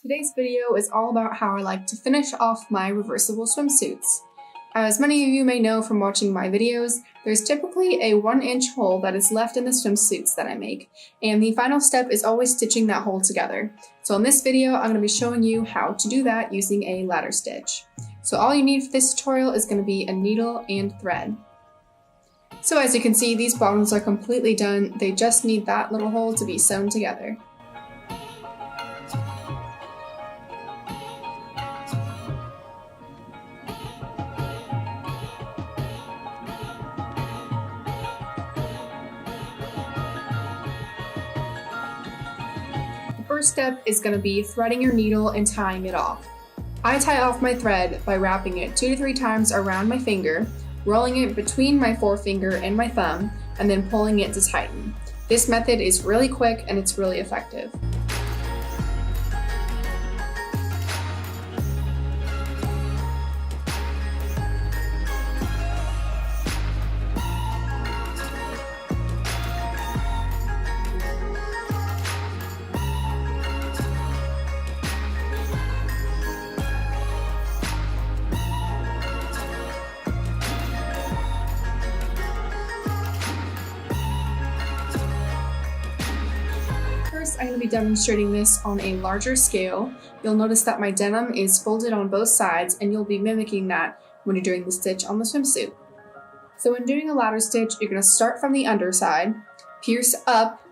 Today's video is all about how I like to finish off my reversible swimsuits. As many of you may know from watching my videos, there's typically a 1-inch hole that is left in the swimsuits that I make, and the final step is always stitching that hole together. So in this video, I'm going to be showing you how to do that using a ladder stitch. So all you need for this tutorial is going to be a needle and thread. So as you can see, these bottoms are completely done. They just need that little hole to be sewn together. The first step is going to be threading your needle and tying it off. I tie off my thread by wrapping it 2 to 3 times around my finger, rolling it between my forefinger and my thumb, and then pulling it to tighten. This method is really quick and it's really effective. First, I'm going to be demonstrating this on a larger scale. You'll notice that my denim is folded on both sides, and you'll be mimicking that when you're doing the stitch on the swimsuit. So when doing a ladder stitch, you're going to start from the underside, pierce up,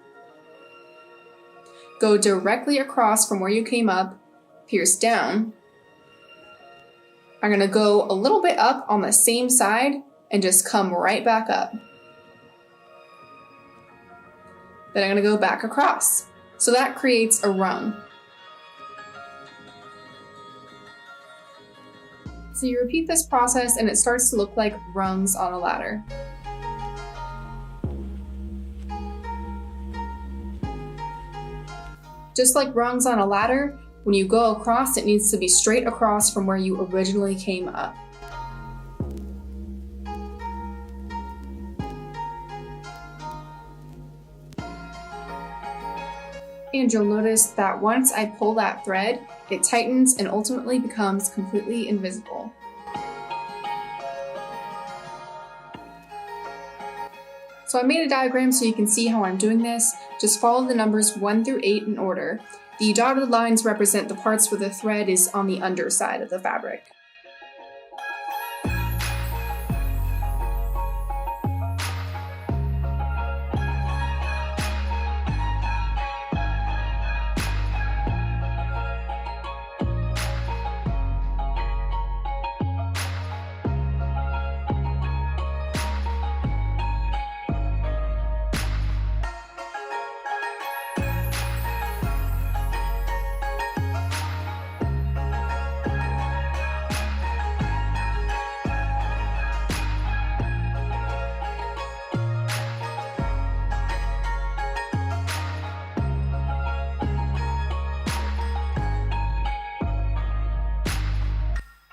go directly across from where you came up, pierce down. I'm going to go a little bit up on the same side and just come right back up. Then I'm going to go back across. So that creates a rung. So you repeat this process and it starts to look like rungs on a ladder. Just like rungs on a ladder, when you go across, it needs to be straight across from where you originally came up. And you'll notice that once I pull that thread, it tightens and ultimately becomes completely invisible. So I made a diagram so you can see how I'm doing this. Just follow the numbers 1 through 8 in order. The dotted lines represent the parts where the thread is on the underside of the fabric.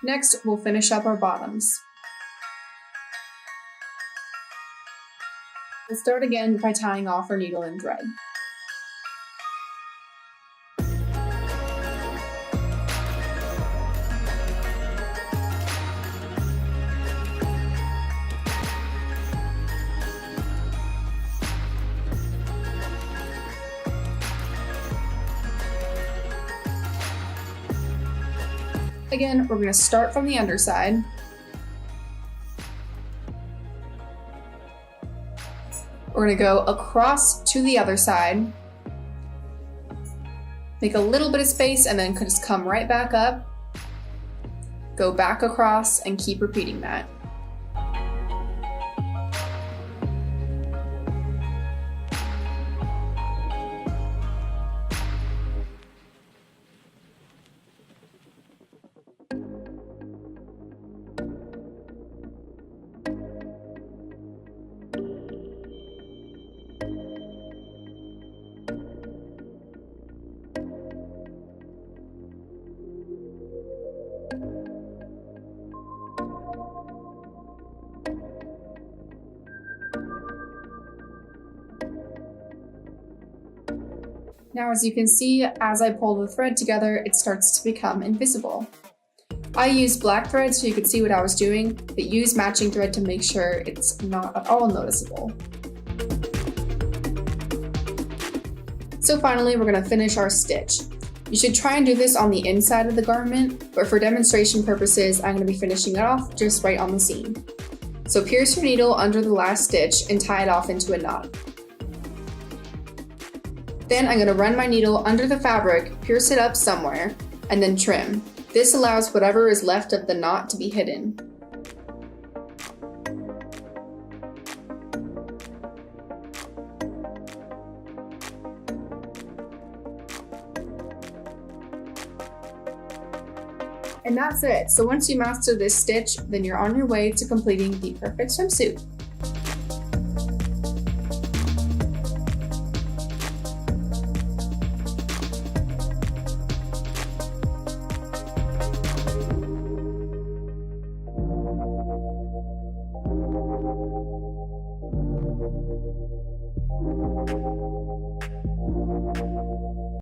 Next, we'll finish up our bottoms. We'll start again by tying off our needle and thread. Again, we're going to start from the underside. We're going to go across to the other side. Make a little bit of space and then just come right back up. Go back across and keep repeating that. Now, as you can see, as I pull the thread together, it starts to become invisible. I used black thread so you could see what I was doing, but use matching thread to make sure it's not at all noticeable. So finally, we're going to finish our stitch. You should try and do this on the inside of the garment, but for demonstration purposes, I'm going to be finishing it off just right on the seam. So pierce your needle under the last stitch and tie it off into a knot. Then I'm going to run my needle under the fabric, pierce it up somewhere, and then trim. This allows whatever is left of the knot to be hidden. And that's it. So once you master this stitch, then you're on your way to completing the perfect swimsuit.